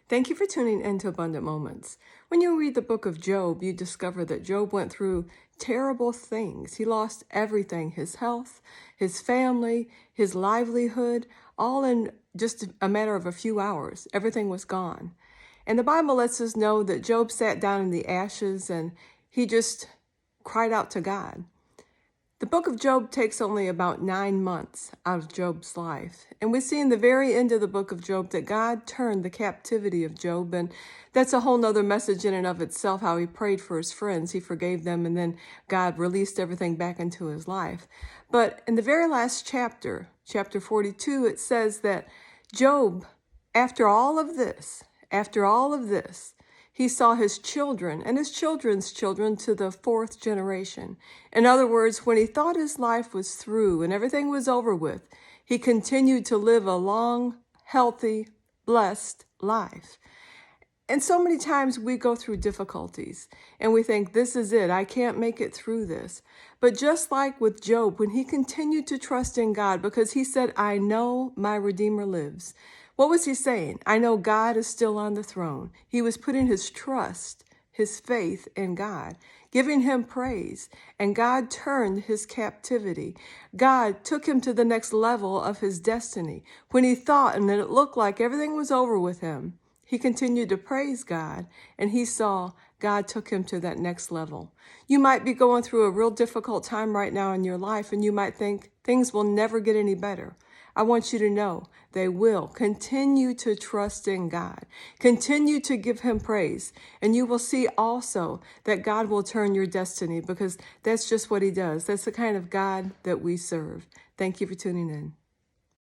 Thank you for tuning in to Abundant Moments. When you read the book of Job, you discover that Job went through terrible things. He lost everything, his health, his family, his livelihood, all in just a matter of a few hours. Everything was gone. And the Bible lets us know that Job sat down in the ashes and he just cried out to God. The book of Job takes only about 9 months out of Job's life. And we see in the very end of the book of Job that God turned the captivity of Job. And that's a whole nother message in and of itself, how he prayed for his friends. He forgave them, and then God released everything back into his life. But in the very last chapter, chapter 42, it says that Job, after all of this, he saw his children and his children's children to the 4th generation. In other words, when he thought his life was through and everything was over with, he continued to live a long, healthy, blessed life. And so many times we go through difficulties and we think, this is it, I can't make it through this. But just like with Job, when he continued to trust in God, because he said, I know my Redeemer lives. What was he saying? I know God is still on the throne. He was putting his trust, his faith in God, giving him praise. And God turned his captivity. God took him to the next level of his destiny. When he thought and it looked like everything was over with him, he continued to praise God, and he saw God took him to that next level. You might be going through a real difficult time right now in your life, and you might think things will never get any better. I want you to know they will. Continue to trust in God. Continue to give him praise. And you will see also that God will turn your destiny, because that's just what he does. That's the kind of God that we serve. Thank you for tuning in.